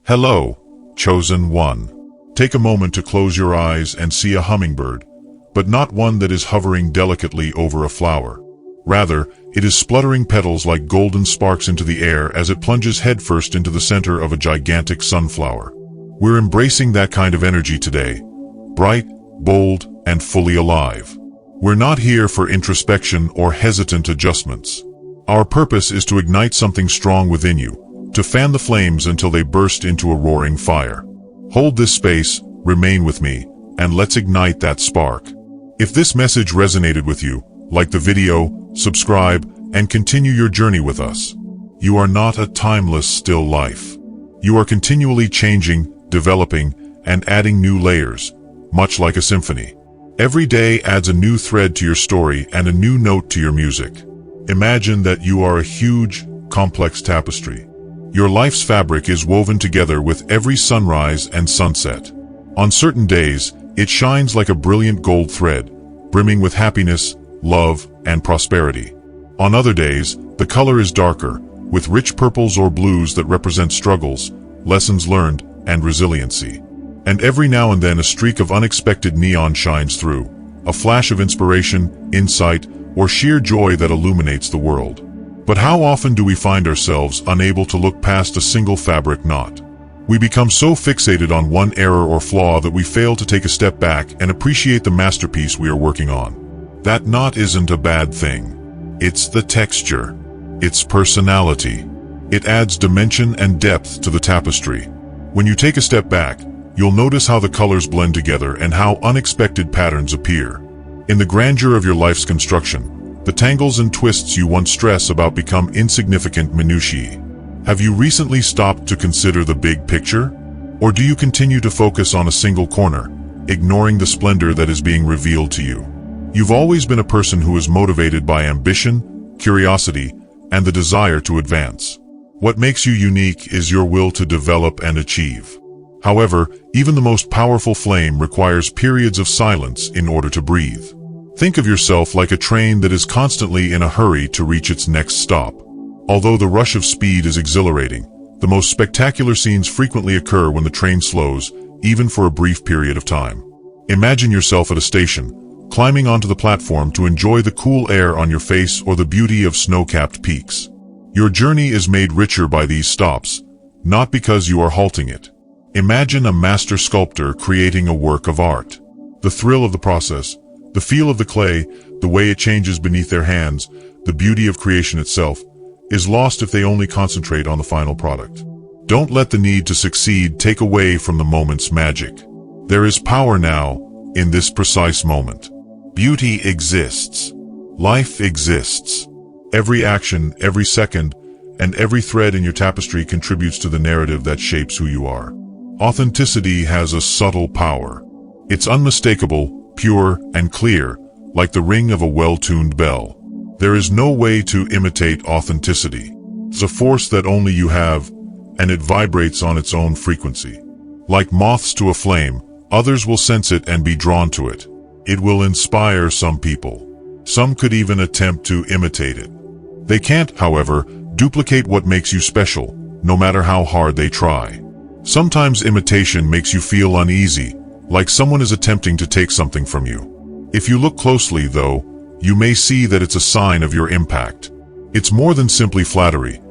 Hello, chosen one. Take a moment to close your eyes and see a hummingbird, but not one that is hovering delicately over a flower. Rather, it is spluttering petals like golden sparks into the air as it plunges headfirst into the center of a gigantic sunflower. We're embracing that kind of energy today, bright, bold, and fully alive. We're not here for introspection or hesitant adjustments. Our purpose is to ignite something strong within you, to fan the flames until they burst into a roaring fire. Hold this space, remain with me, and let's ignite that spark. If this message resonated with you, like the video, subscribe, and continue your journey with us. You are not a timeless still life. You are continually changing, developing, and adding new layers, much like a symphony. Every day adds a new thread to your story and a new note to your music. Imagine that you are a huge, complex tapestry. Your life's fabric is woven together with every sunrise and sunset. On certain days, it shines like a brilliant gold thread, brimming with happiness, love, and prosperity. On other days, the color is darker, with rich purples or blues that represent struggles, lessons learned, and resiliency. And every now and then a streak of unexpected neon shines through, a flash of inspiration, insight, or sheer joy that illuminates the world. But how often do we find ourselves unable to look past a single fabric knot? We become so fixated on one error or flaw that we fail to take a step back and appreciate the masterpiece we are working on. That knot isn't a bad thing. It's the texture. It's personality. It adds dimension and depth to the tapestry. When you take a step back, you'll notice how the colors blend together and how unexpected patterns appear. In the grandeur of your life's construction, the tangles and twists you once stress about become insignificant minutiae. Have you recently stopped to consider the big picture? Or do you continue to focus on a single corner, ignoring the splendor that is being revealed to you? You've always been a person who is motivated by ambition, curiosity, and the desire to advance. What makes you unique is your will to develop and achieve. However, even the most powerful flame requires periods of silence in order to breathe. Think of yourself like a train that is constantly in a hurry to reach its next stop. Although the rush of speed is exhilarating, the most spectacular scenes frequently occur when the train slows, even for a brief period of time. Imagine yourself at a station, climbing onto the platform to enjoy the cool air on your face or the beauty of snow-capped peaks. Your journey is made richer by these stops, not because you are halting it. Imagine a master sculptor creating a work of art. The thrill of the process, the feel of the clay, the way it changes beneath their hands, the beauty of creation itself, is lost if they only concentrate on the final product. Don't let the need to succeed take away from the moment's magic. There is power now, in this precise moment. Beauty exists. Life exists. Every action, every second, and every thread in your tapestry contributes to the narrative that shapes who you are. Authenticity has a subtle power. It's unmistakable, pure, and clear, like the ring of a well-tuned bell. There is no way to imitate authenticity. It's a force that only you have, and it vibrates on its own frequency. Like moths to a flame, others will sense it and be drawn to it. It will inspire some people. Some could even attempt to imitate it. They can't, however, duplicate what makes you special, no matter how hard they try. Sometimes imitation makes you feel uneasy, like someone is attempting to take something from you. If you look closely, though, you may see that it's a sign of your impact. It's more than simply flattery.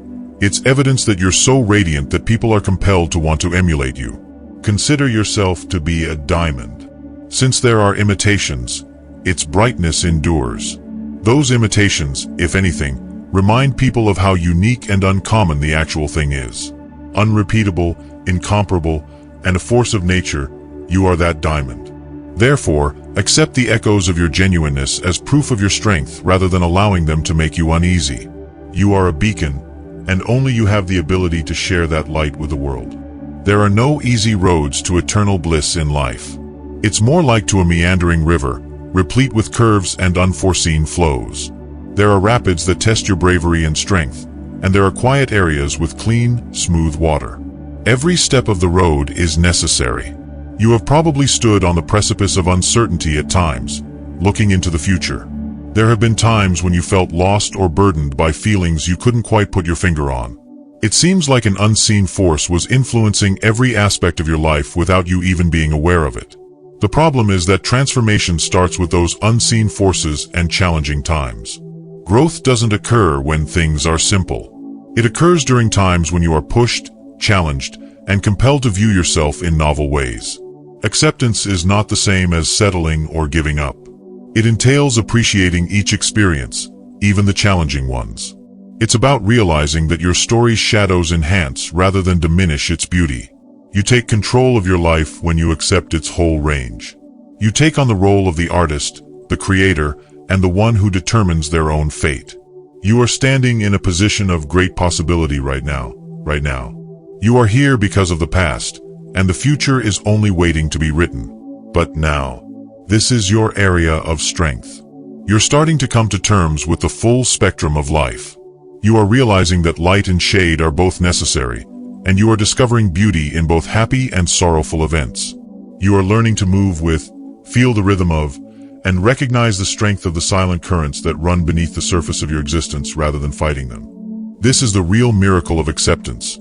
It's evidence that you're so radiant that people are compelled to want to emulate you. Consider yourself to be a diamond. Since there are imitations, its brightness endures. Those imitations, if anything, remind people of how unique and uncommon the actual thing is. Unrepeatable, incomparable, and a force of nature, you are that diamond. Therefore, accept the echoes of your genuineness as proof of your strength rather than allowing them to make you uneasy. You are a beacon, and only you have the ability to share that light with the world. There are no easy roads to eternal bliss in life. It's more like to a meandering river, replete with curves and unforeseen flows. There are rapids that test your bravery and strength, and there are quiet areas with clean, smooth water. Every step of the road is necessary. You have probably stood on the precipice of uncertainty at times, looking into the future. There have been times when you felt lost or burdened by feelings you couldn't quite put your finger on. It seems like an unseen force was influencing every aspect of your life without you even being aware of it. The problem is that transformation starts with those unseen forces and challenging times. Growth doesn't occur when things are simple. It occurs during times when you are pushed, challenged, and compelled to view yourself in novel ways. Acceptance is not the same as settling or giving up. It entails appreciating each experience, even the challenging ones. It's about realizing that your story's shadows enhance rather than diminish its beauty. You take control of your life when you accept its whole range. You take on the role of the artist, the creator, and the one who determines their own fate. You are standing in a position of great possibility right now. You are here because of the past, and the future is only waiting to be written. But now, this is your area of strength. You're starting to come to terms with the full spectrum of life. You are realizing that light and shade are both necessary, and you are discovering beauty in both happy and sorrowful events. You are learning to move with, feel the rhythm of, and recognize the strength of the silent currents that run beneath the surface of your existence rather than fighting them. This is the real miracle of acceptance,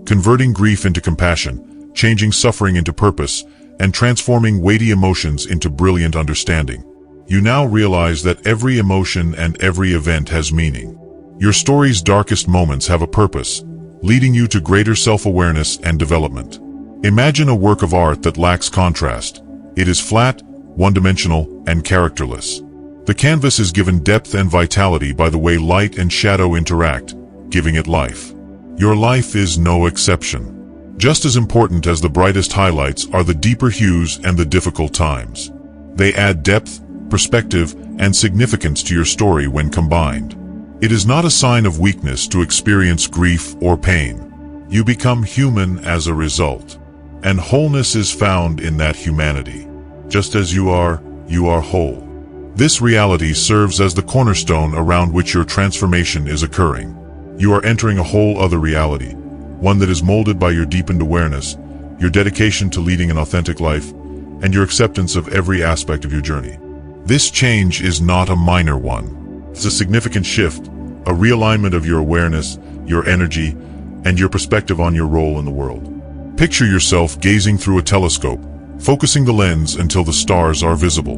converting grief into compassion, changing suffering into purpose, and transforming weighty emotions into brilliant understanding. You now realize that every emotion and every event has meaning. Your story's darkest moments have a purpose, leading you to greater self-awareness and development. Imagine a work of art that lacks contrast. It is flat, one-dimensional, and characterless. The canvas is given depth and vitality by the way light and shadow interact, giving it life. Your life is no exception. Just as important as the brightest highlights are the deeper hues and the difficult times. They add depth, perspective, and significance to your story when combined. It is not a sign of weakness to experience grief or pain. You become human as a result. And wholeness is found in that humanity. Just as you are whole. This reality serves as the cornerstone around which your transformation is occurring. You are entering a whole other reality, one that is molded by your deepened awareness, your dedication to leading an authentic life, and your acceptance of every aspect of your journey. This change is not a minor one. It's a significant shift, a realignment of your awareness, your energy, and your perspective on your role in the world. Picture yourself gazing through a telescope, focusing the lens until the stars are visible.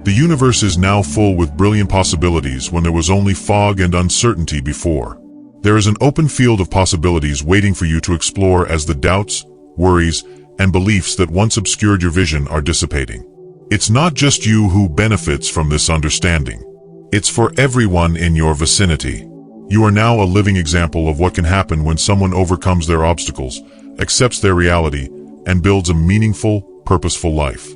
The universe is now full with brilliant possibilities when there was only fog and uncertainty before. There is an open field of possibilities waiting for you to explore as the doubts, worries, and beliefs that once obscured your vision are dissipating. It's not just you who benefits from this understanding. It's for everyone in your vicinity. You are now a living example of what can happen when someone overcomes their obstacles, accepts their reality, and builds a meaningful, purposeful life.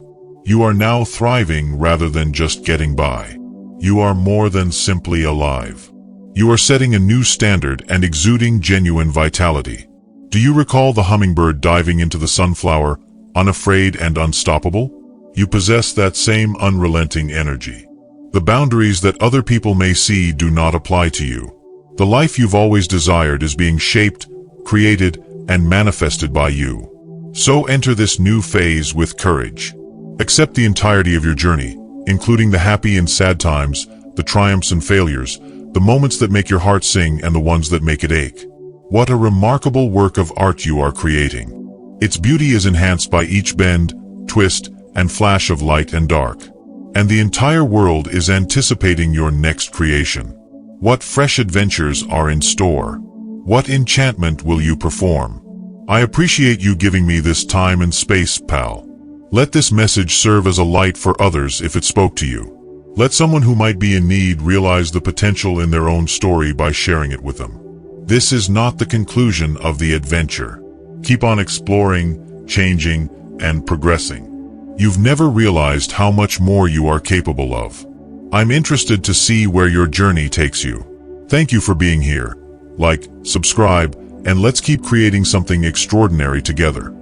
You are now thriving rather than just getting by. You are more than simply alive. You are setting a new standard and exuding genuine vitality. Do you recall the hummingbird diving into the sunflower, unafraid and unstoppable? You possess that same unrelenting energy. The boundaries that other people may see do not apply to you. The life you've always desired is being shaped, created, and manifested by you. So enter this new phase with courage. Accept the entirety of your journey, including the happy and sad times, the triumphs and failures, the moments that make your heart sing and the ones that make it ache. What a remarkable work of art you are creating. Its beauty is enhanced by each bend, twist, and flash of light and dark. And the entire world is anticipating your next creation. What fresh adventures are in store? What enchantment will you perform? I appreciate you giving me this time and space, pal. Let this message serve as a light for others if it spoke to you. Let someone who might be in need realize the potential in their own story by sharing it with them. This is not the conclusion of the adventure. Keep on exploring, changing, and progressing. You've never realized how much more you are capable of. I'm interested to see where your journey takes you. Thank you for being here. Like, subscribe, and let's keep creating something extraordinary together.